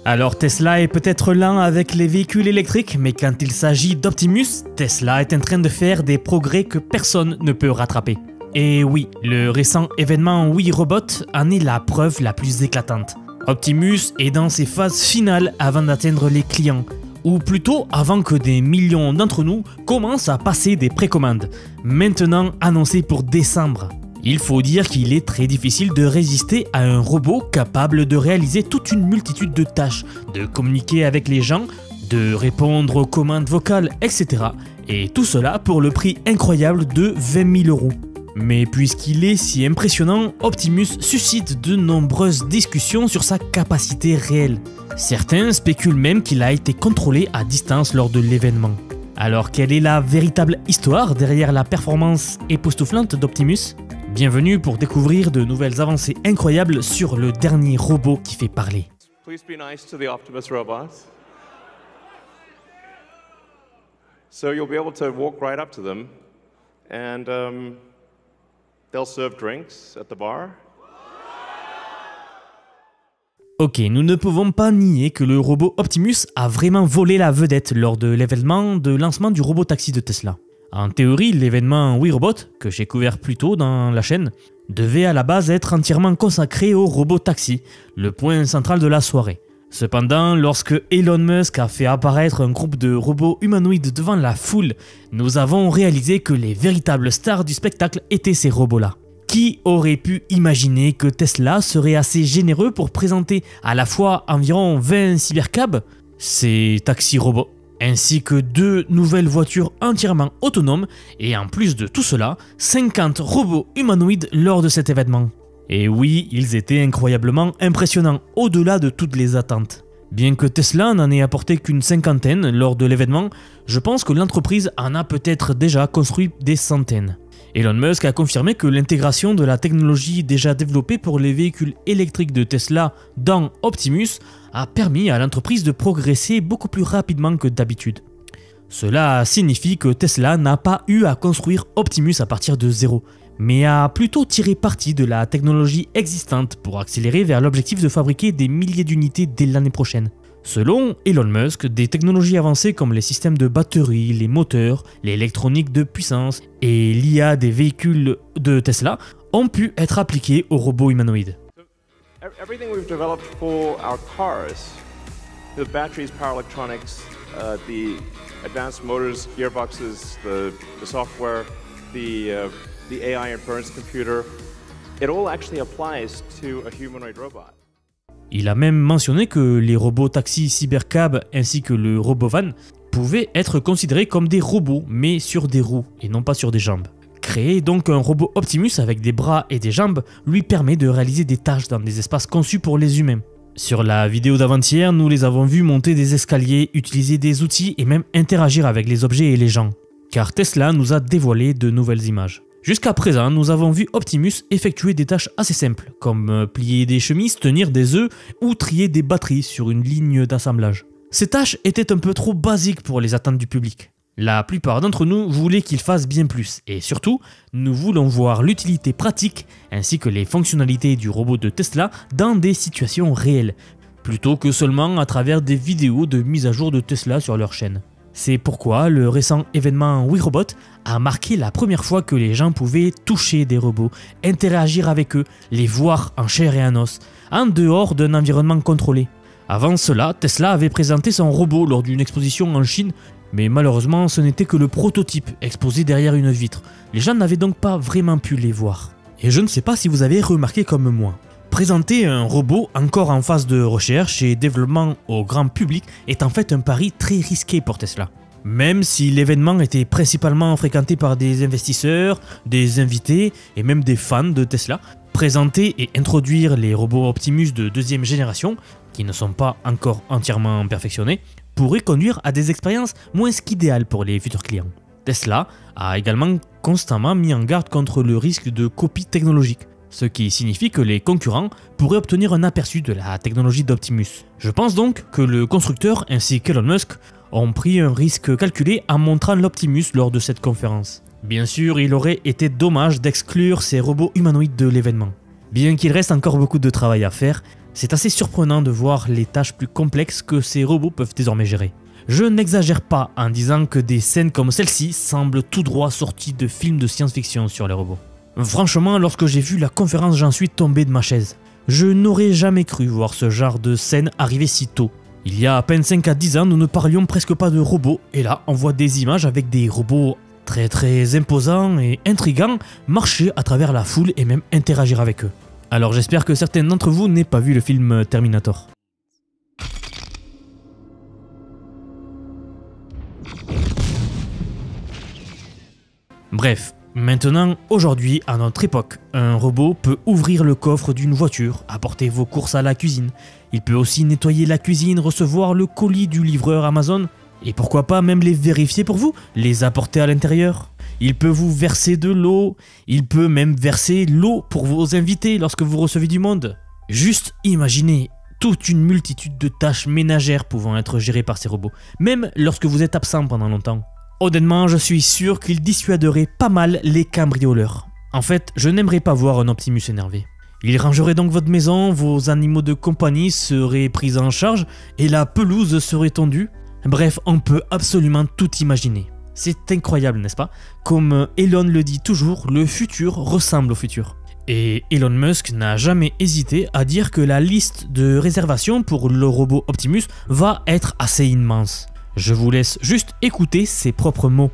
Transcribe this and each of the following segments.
Alors Tesla est peut-être lent avec les véhicules électriques, mais quand il s'agit d'Optimus, Tesla est en train de faire des progrès que personne ne peut rattraper. Et oui, le récent événement We Robot en est la preuve la plus éclatante. Optimus est dans ses phases finales avant d'atteindre les clients, ou plutôt avant que des millions d'entre nous commencent à passer des précommandes, maintenant annoncées pour décembre. Il faut dire qu'il est très difficile de résister à un robot capable de réaliser toute une multitude de tâches, de communiquer avec les gens, de répondre aux commandes vocales, etc. Et tout cela pour le prix incroyable de 20 000 €. Mais puisqu'il est si impressionnant, Optimus suscite de nombreuses discussions sur sa capacité réelle. Certains spéculent même qu'il a été contrôlé à distance lors de l'événement. Alors quelle est la véritable histoire derrière la performance époustouflante d'Optimus ? Bienvenue pour découvrir de nouvelles avancées incroyables sur le dernier robot qui fait parler. Please be nice to the Optimus robots. So you'll be able to walk right up to them and they'll serve drinks at the bar. Ok, nous ne pouvons pas nier que le robot Optimus a vraiment volé la vedette lors de l'événement de lancement du robot taxi de Tesla. En théorie, l'événement We Robot, que j'ai couvert plus tôt dans la chaîne, devait à la base être entièrement consacré au robot taxi, le point central de la soirée. Cependant, lorsque Elon Musk a fait apparaître un groupe de robots humanoïdes devant la foule, nous avons réalisé que les véritables stars du spectacle étaient ces robots-là. Qui aurait pu imaginer que Tesla serait assez généreux pour présenter à la fois environ 20 cybercabs, ces taxis robots, ainsi que 2 nouvelles voitures entièrement autonomes et en plus de tout cela, 50 robots humanoïdes lors de cet événement. Et oui, ils étaient incroyablement impressionnants, au-delà de toutes les attentes. Bien que Tesla n'en ait apporté qu'une cinquantaine lors de l'événement, je pense que l'entreprise en a peut-être déjà construit des centaines. Elon Musk a confirmé que l'intégration de la technologie déjà développée pour les véhicules électriques de Tesla dans Optimus a permis à l'entreprise de progresser beaucoup plus rapidement que d'habitude. Cela signifie que Tesla n'a pas eu à construire Optimus à partir de zéro, mais a plutôt tiré parti de la technologie existante pour accélérer vers l'objectif de fabriquer des milliers d'unités dès l'année prochaine. Selon Elon Musk, des technologies avancées comme les systèmes de batterie, les moteurs, l'électronique de puissance et l'IA des véhicules de Tesla ont pu être appliquées aux robots humanoïdes. Everything we've developed for our cars, the batteries, power electronics, the advanced motors, gearboxes, the software, the AI inference computer, it all actually applies to a humanoid robot. Il a même mentionné que les robots taxis cybercab ainsi que le robovan pouvaient être considérés comme des robots mais sur des roues et non pas sur des jambes. Créer donc un robot Optimus avec des bras et des jambes lui permet de réaliser des tâches dans des espaces conçus pour les humains. Sur la vidéo d'avant-hier, nous les avons vus monter des escaliers, utiliser des outils et même interagir avec les objets et les gens. Car Tesla nous a dévoilé de nouvelles images. Jusqu'à présent, nous avons vu Optimus effectuer des tâches assez simples, comme plier des chemises, tenir des œufs ou trier des batteries sur une ligne d'assemblage. Ces tâches étaient un peu trop basiques pour les attentes du public. La plupart d'entre nous voulaient qu'il fasse bien plus, et surtout, nous voulons voir l'utilité pratique ainsi que les fonctionnalités du robot de Tesla dans des situations réelles, plutôt que seulement à travers des vidéos de mise à jour de Tesla sur leur chaîne. C'est pourquoi le récent événement We Robot a marqué la première fois que les gens pouvaient toucher des robots, interagir avec eux, les voir en chair et en os, en dehors d'un environnement contrôlé. Avant cela, Tesla avait présenté son robot lors d'une exposition en Chine, mais malheureusement ce n'était que le prototype exposé derrière une vitre. Les gens n'avaient donc pas vraiment pu les voir. Et je ne sais pas si vous avez remarqué comme moi. Présenter un robot encore en phase de recherche et développement au grand public est en fait un pari très risqué pour Tesla. Même si l'événement était principalement fréquenté par des investisseurs, des invités et même des fans de Tesla, présenter et introduire les robots Optimus de deuxième génération, qui ne sont pas encore entièrement perfectionnés, pourrait conduire à des expériences moins qu'idéales pour les futurs clients. Tesla a également constamment mis en garde contre le risque de copie technologique, ce qui signifie que les concurrents pourraient obtenir un aperçu de la technologie d'Optimus. Je pense donc que le constructeur ainsi qu'Elon Musk ont pris un risque calculé en montrant l'Optimus lors de cette conférence. Bien sûr, il aurait été dommage d'exclure ces robots humanoïdes de l'événement. Bien qu'il reste encore beaucoup de travail à faire, C'est assez surprenant de voir les tâches plus complexes que ces robots peuvent désormais gérer. Je n'exagère pas en disant que des scènes comme celle-ci semblent tout droit sorties de films de science-fiction sur les robots. Franchement, lorsque j'ai vu la conférence, j'en suis tombé de ma chaise. Je n'aurais jamais cru voir ce genre de scène arriver si tôt. Il y a à peine 5 à 10 ans, nous ne parlions presque pas de robots, et là, on voit des images avec des robots très imposants et intrigants marcher à travers la foule et même interagir avec eux. Alors j'espère que certains d'entre vous n'aient pas vu le film Terminator. Bref, maintenant, aujourd'hui, à notre époque, un robot peut ouvrir le coffre d'une voiture, apporter vos courses à la cuisine. Il peut aussi nettoyer la cuisine, recevoir le colis du livreur Amazon, et pourquoi pas même les vérifier pour vous, les apporter à l'intérieur. Il peut vous verser de l'eau, il peut même verser l'eau pour vos invités lorsque vous recevez du monde. Juste imaginez toute une multitude de tâches ménagères pouvant être gérées par ces robots, même lorsque vous êtes absent pendant longtemps. Honnêtement, je suis sûr qu'il dissuaderait pas mal les cambrioleurs. En fait, je n'aimerais pas voir un Optimus énervé. Il rangerait donc votre maison, vos animaux de compagnie seraient pris en charge et la pelouse serait tondue. Bref, on peut absolument tout imaginer. C'est incroyable, n'est-ce pas? Comme Elon le dit toujours, le futur ressemble au futur. Et Elon Musk n'a jamais hésité à dire que la liste de réservations pour le robot Optimus va être assez immense. Je vous laisse juste écouter ses propres mots.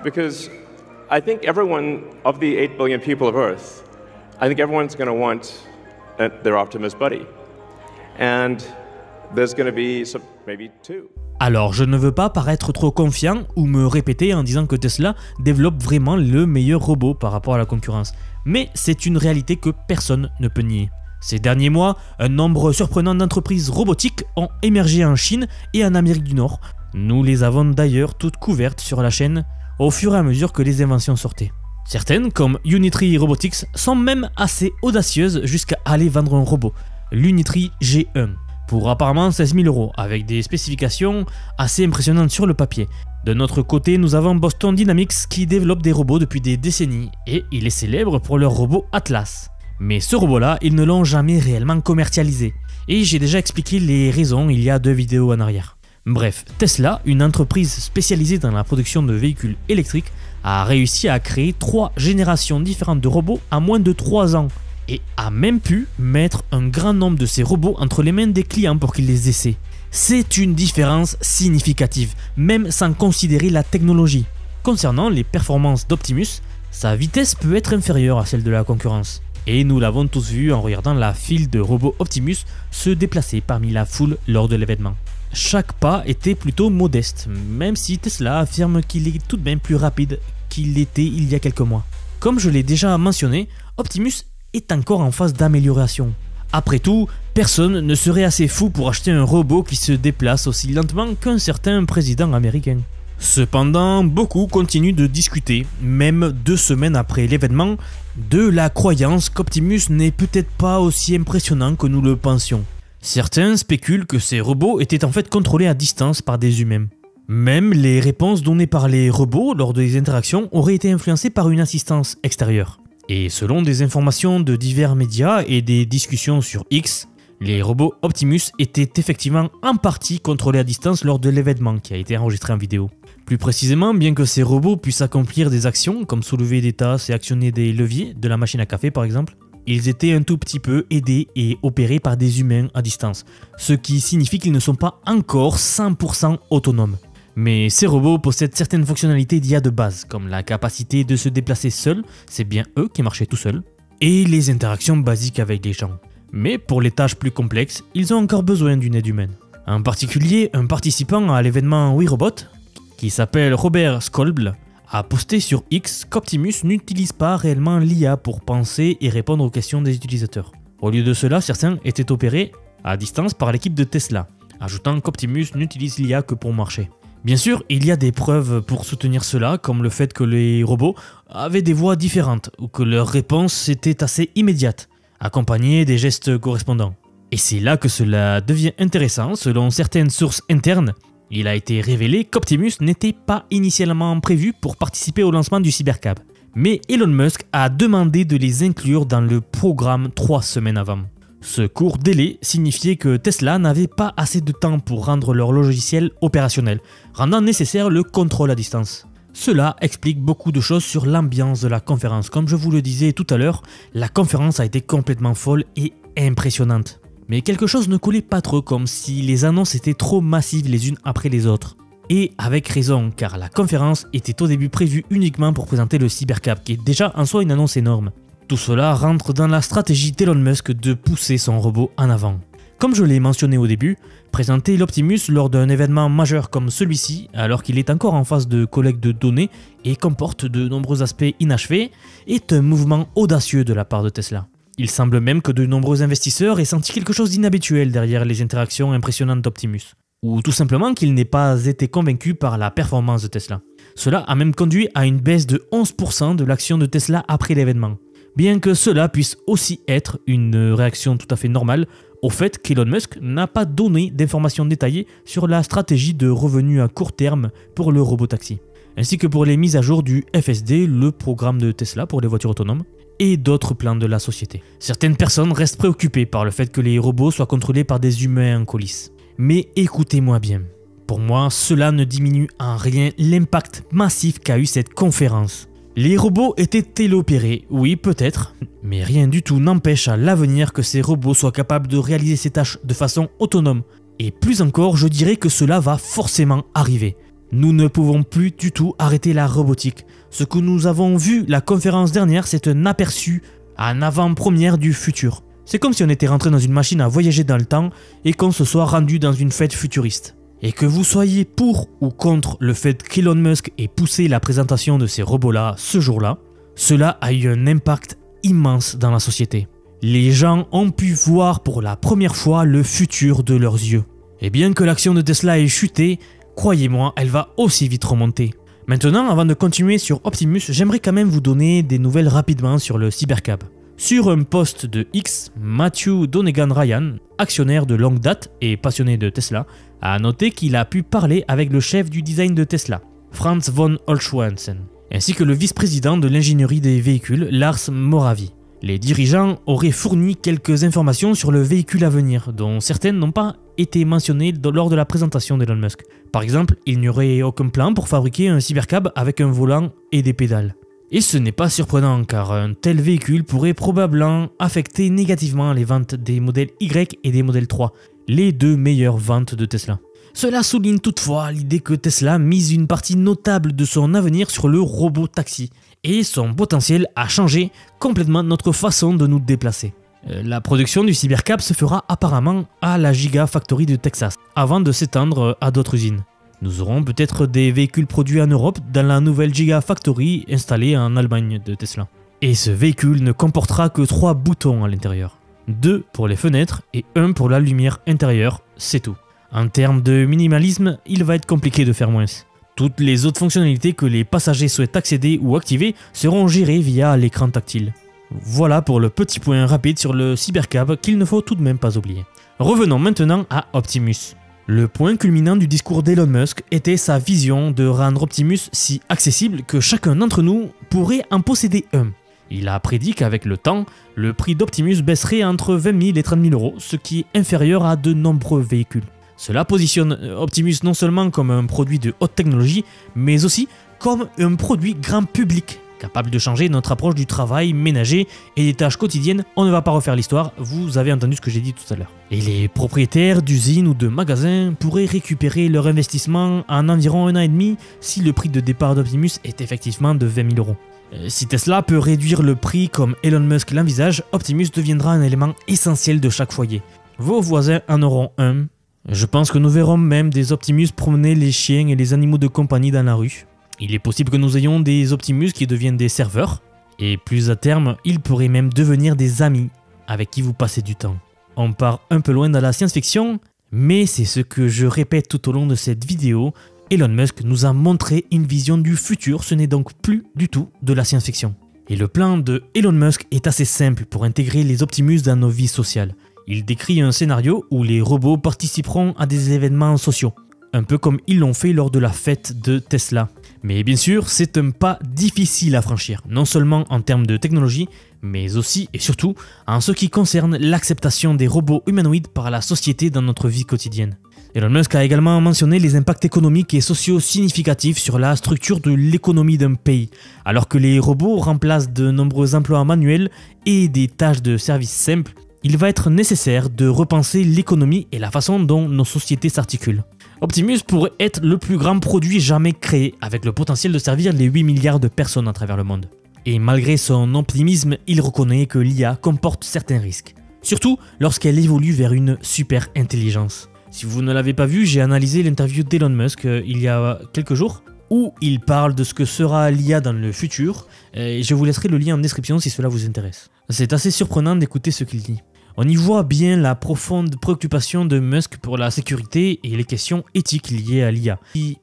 Because I think everyone of the 8 billion people of Earth, I think everyone's going to want their Optimus buddy. And there's going to be maybe 2. Alors, je ne veux pas paraître trop confiant ou me répéter en disant que Tesla développe vraiment le meilleur robot par rapport à la concurrence. Mais c'est une réalité que personne ne peut nier. Ces derniers mois, un nombre surprenant d'entreprises robotiques ont émergé en Chine et en Amérique du Nord. Nous les avons d'ailleurs toutes couvertes sur la chaîne au fur et à mesure que les inventions sortaient. Certaines, comme Unitree Robotics, sont même assez audacieuses jusqu'à aller vendre un robot, l'Unitree G1, pour apparemment 16 000 €, avec des spécifications assez impressionnantes sur le papier. De notre côté, nous avons Boston Dynamics qui développe des robots depuis des décennies, et il est célèbre pour leur robot Atlas. Mais ce robot-là, ils ne l'ont jamais réellement commercialisé, et j'ai déjà expliqué les raisons il y a 2 vidéos en arrière. Bref, Tesla, une entreprise spécialisée dans la production de véhicules électriques, a réussi à créer 3 générations différentes de robots en moins de 3 ans, et a même pu mettre un grand nombre de ces robots entre les mains des clients pour qu'ils les essaient. C'est une différence significative, même sans considérer la technologie. Concernant les performances d'Optimus, sa vitesse peut être inférieure à celle de la concurrence. Et nous l'avons tous vu en regardant la file de robots Optimus se déplacer parmi la foule lors de l'événement. Chaque pas était plutôt modeste, même si Tesla affirme qu'il est tout de même plus rapide qu'il l'était il y a quelques mois. Comme je l'ai déjà mentionné, Optimus est encore en phase d'amélioration. Après tout, personne ne serait assez fou pour acheter un robot qui se déplace aussi lentement qu'un certain président américain. Cependant, beaucoup continuent de discuter, même 2 semaines après l'événement, de la croyance qu'Optimus n'est peut-être pas aussi impressionnant que nous le pensions. Certains spéculent que ces robots étaient en fait contrôlés à distance par des humains. Même les réponses données par les robots lors des interactions auraient été influencées par une assistance extérieure. Et selon des informations de divers médias et des discussions sur X, les robots Optimus étaient effectivement en partie contrôlés à distance lors de l'événement qui a été enregistré en vidéo. Plus précisément, bien que ces robots puissent accomplir des actions comme soulever des tasses et actionner des leviers de la machine à café par exemple, ils étaient un tout petit peu aidés et opérés par des humains à distance, ce qui signifie qu'ils ne sont pas encore 100% autonomes. Mais ces robots possèdent certaines fonctionnalités d'IA de base, comme la capacité de se déplacer seuls, c'est bien eux qui marchaient tout seuls, et les interactions basiques avec les gens. Mais pour les tâches plus complexes, ils ont encore besoin d'une aide humaine. En particulier, un participant à l'événement WeRobot, qui s'appelle Robert Skolble, a posté sur X qu'Optimus n'utilise pas réellement l'IA pour penser et répondre aux questions des utilisateurs. Au lieu de cela, certains étaient opérés à distance par l'équipe de Tesla, ajoutant qu'Optimus n'utilise l'IA que pour marcher. Bien sûr, il y a des preuves pour soutenir cela, comme le fait que les robots avaient des voix différentes ou que leurs réponses étaient assez immédiates, accompagnées des gestes correspondants. Et c'est là que cela devient intéressant. Selon certaines sources internes, il a été révélé qu'Optimus n'était pas initialement prévu pour participer au lancement du Cybercab. Mais Elon Musk a demandé de les inclure dans le programme 3 semaines avant. Ce court délai signifiait que Tesla n'avait pas assez de temps pour rendre leur logiciel opérationnel, rendant nécessaire le contrôle à distance. Cela explique beaucoup de choses sur l'ambiance de la conférence. Comme je vous le disais tout à l'heure, la conférence a été complètement folle et impressionnante. Mais quelque chose ne collait pas trop, comme si les annonces étaient trop massives les unes après les autres. Et avec raison, car la conférence était au début prévue uniquement pour présenter le Cybercab, qui est déjà en soi une annonce énorme. Tout cela rentre dans la stratégie d'Elon Musk de pousser son robot en avant. Comme je l'ai mentionné au début, présenter l'Optimus lors d'un événement majeur comme celui-ci, alors qu'il est encore en phase de collecte de données et comporte de nombreux aspects inachevés, est un mouvement audacieux de la part de Tesla. Il semble même que de nombreux investisseurs aient senti quelque chose d'inhabituel derrière les interactions impressionnantes d'Optimus, ou tout simplement qu'ils n'aient pas été convaincus par la performance de Tesla. Cela a même conduit à une baisse de 11% de l'action de Tesla après l'événement. Bien que cela puisse aussi être une réaction tout à fait normale au fait qu'Elon Musk n'a pas donné d'informations détaillées sur la stratégie de revenus à court terme pour le robotaxi, ainsi que pour les mises à jour du FSD, le programme de Tesla pour les voitures autonomes, et d'autres plans de la société. Certaines personnes restent préoccupées par le fait que les robots soient contrôlés par des humains en coulisses. Mais écoutez-moi bien, pour moi cela ne diminue en rien l'impact massif qu'a eu cette conférence. Les robots étaient téléopérés, oui peut-être, mais rien du tout n'empêche à l'avenir que ces robots soient capables de réaliser ces tâches de façon autonome. Et plus encore, je dirais que cela va forcément arriver. Nous ne pouvons plus du tout arrêter la robotique. Ce que nous avons vu la conférence dernière, c'est un aperçu, en avant-première du futur. C'est comme si on était rentré dans une machine à voyager dans le temps et qu'on se soit rendu dans une fête futuriste. Et que vous soyez pour ou contre le fait qu'Elon Musk ait poussé la présentation de ces robots-là ce jour-là, cela a eu un impact immense dans la société. Les gens ont pu voir pour la première fois le futur de leurs yeux. Et bien que l'action de Tesla ait chuté, croyez-moi, elle va aussi vite remonter. Maintenant, avant de continuer sur Optimus, j'aimerais quand même vous donner des nouvelles rapidement sur le Cybercab. Sur un post de X, Matthew Donegan Ryan, actionnaire de longue date et passionné de Tesla, a noté qu'il a pu parler avec le chef du design de Tesla, Franz von Holzschwanzen, ainsi que le vice-président de l'ingénierie des véhicules, Lars Moravy. Les dirigeants auraient fourni quelques informations sur le véhicule à venir, dont certaines n'ont pas été mentionnées lors de la présentation d'Elon Musk. Par exemple, il n'y aurait aucun plan pour fabriquer un Cybercab avec un volant et des pédales. Et ce n'est pas surprenant car un tel véhicule pourrait probablement affecter négativement les ventes des modèles Y et des modèles 3, les deux meilleures ventes de Tesla. Cela souligne toutefois l'idée que Tesla mise une partie notable de son avenir sur le robot-taxi et son potentiel à changer complètement notre façon de nous déplacer. La production du Cybercab se fera apparemment à la Gigafactory de Texas, avant de s'étendre à d'autres usines. Nous aurons peut-être des véhicules produits en Europe dans la nouvelle Gigafactory installée en Allemagne de Tesla. Et ce véhicule ne comportera que 3 boutons à l'intérieur. 2 pour les fenêtres et 1 pour la lumière intérieure, c'est tout. En termes de minimalisme, il va être compliqué de faire moins. Toutes les autres fonctionnalités que les passagers souhaitent accéder ou activer seront gérées via l'écran tactile. Voilà pour le petit point rapide sur le Cybercab qu'il ne faut tout de même pas oublier. Revenons maintenant à Optimus. Le point culminant du discours d'Elon Musk était sa vision de rendre Optimus si accessible que chacun d'entre nous pourrait en posséder un. Il a prédit qu'avec le temps, le prix d'Optimus baisserait entre 20 000 et 30 000 euros, ce qui est inférieur à de nombreux véhicules. Cela positionne Optimus non seulement comme un produit de haute technologie, mais aussi comme un produit grand public, capable de changer notre approche du travail ménager et des tâches quotidiennes. On ne va pas refaire l'histoire, vous avez entendu ce que j'ai dit tout à l'heure. Et les propriétaires d'usines ou de magasins pourraient récupérer leur investissement en environ 1 an et demi si le prix de départ d'Optimus est effectivement de 20 000 euros. Si Tesla peut réduire le prix comme Elon Musk l'envisage, Optimus deviendra un élément essentiel de chaque foyer. Vos voisins en auront un. Je pense que nous verrons même des Optimus promener les chiens et les animaux de compagnie dans la rue. Il est possible que nous ayons des Optimus qui deviennent des serveurs, et plus à terme, ils pourraient même devenir des amis avec qui vous passez du temps. On part un peu loin dans la science-fiction, mais c'est ce que je répète tout au long de cette vidéo. Elon Musk nous a montré une vision du futur, ce n'est donc plus du tout de la science-fiction. Et le plan de Elon Musk est assez simple pour intégrer les Optimus dans nos vies sociales. Il décrit un scénario où les robots participeront à des événements sociaux. un peu comme ils l'ont fait lors de la fête de Tesla. Mais bien sûr, c'est un pas difficile à franchir, non seulement en termes de technologie, mais aussi et surtout en ce qui concerne l'acceptation des robots humanoïdes par la société dans notre vie quotidienne. Elon Musk a également mentionné les impacts économiques et sociaux significatifs sur la structure de l'économie d'un pays. Alors que les robots remplacent de nombreux emplois manuels et des tâches de service simples, il va être nécessaire de repenser l'économie et la façon dont nos sociétés s'articulent. Optimus pourrait être le plus grand produit jamais créé, avec le potentiel de servir les 8 milliards de personnes à travers le monde. Et malgré son optimisme, il reconnaît que l'IA comporte certains risques. Surtout lorsqu'elle évolue vers une super intelligence. Si vous ne l'avez pas vu, j'ai analysé l'interview d'Elon Musk il y a quelques jours, où il parle de ce que sera l'IA dans le futur, et je vous laisserai le lien en description si cela vous intéresse. C'est assez surprenant d'écouter ce qu'il dit. On y voit bien la profonde préoccupation de Musk pour la sécurité et les questions éthiques liées à l'IA,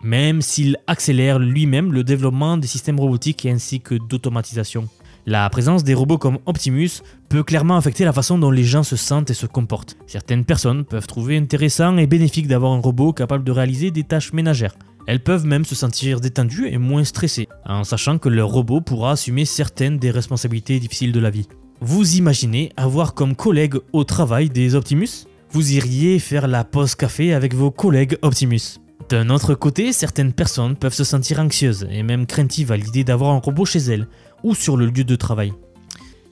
même s'il accélère lui-même le développement des systèmes robotiques ainsi que d'automatisation. La présence des robots comme Optimus peut clairement affecter la façon dont les gens se sentent et se comportent. Certaines personnes peuvent trouver intéressant et bénéfique d'avoir un robot capable de réaliser des tâches ménagères. Elles peuvent même se sentir détendues et moins stressées, en sachant que leur robot pourra assumer certaines des responsabilités difficiles de la vie. Vous imaginez avoir comme collègue au travail des Optimus? Vous iriez faire la pause café avec vos collègues Optimus. D'un autre côté, certaines personnes peuvent se sentir anxieuses et même craintives à l'idée d'avoir un robot chez elles ou sur le lieu de travail.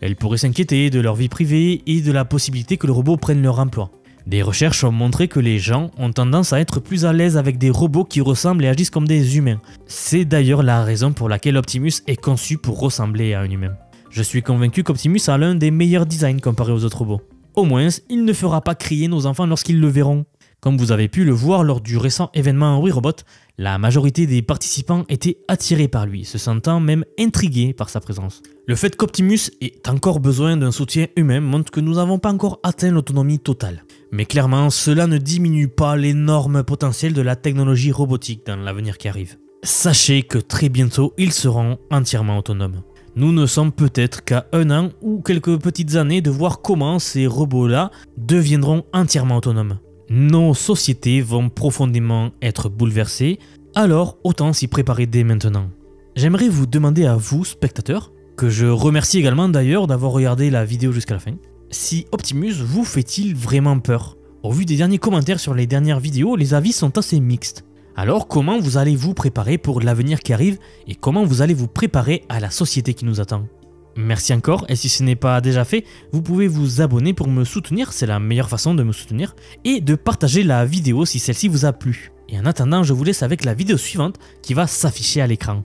Elles pourraient s'inquiéter de leur vie privée et de la possibilité que le robot prenne leur emploi. Des recherches ont montré que les gens ont tendance à être plus à l'aise avec des robots qui ressemblent et agissent comme des humains. C'est d'ailleurs la raison pour laquelle Optimus est conçu pour ressembler à un humain. Je suis convaincu qu'Optimus a l'un des meilleurs designs comparé aux autres robots. Au moins, il ne fera pas crier nos enfants lorsqu'ils le verront. Comme vous avez pu le voir lors du récent événement We Robot, la majorité des participants étaient attirés par lui, se sentant même intrigués par sa présence. Le fait qu'Optimus ait encore besoin d'un soutien humain montre que nous n'avons pas encore atteint l'autonomie totale. Mais clairement, cela ne diminue pas l'énorme potentiel de la technologie robotique dans l'avenir qui arrive. Sachez que très bientôt, ils seront entièrement autonomes. Nous ne sommes peut-être qu'à 1 an ou quelques petites années de voir comment ces robots-là deviendront entièrement autonomes. Nos sociétés vont profondément être bouleversées, alors autant s'y préparer dès maintenant. J'aimerais vous demander à vous, spectateurs, que je remercie également d'ailleurs d'avoir regardé la vidéo jusqu'à la fin, si Optimus vous fait-il vraiment peur? Au vu des derniers commentaires sur les dernières vidéos, les avis sont assez mixtes. Alors comment vous allez vous préparer pour l'avenir qui arrive et comment vous allez vous préparer à la société qui nous attend? Merci encore, et si ce n'est pas déjà fait, vous pouvez vous abonner pour me soutenir, c'est la meilleure façon de me soutenir, et de partager la vidéo si celle-ci vous a plu. Et en attendant, je vous laisse avec la vidéo suivante qui va s'afficher à l'écran.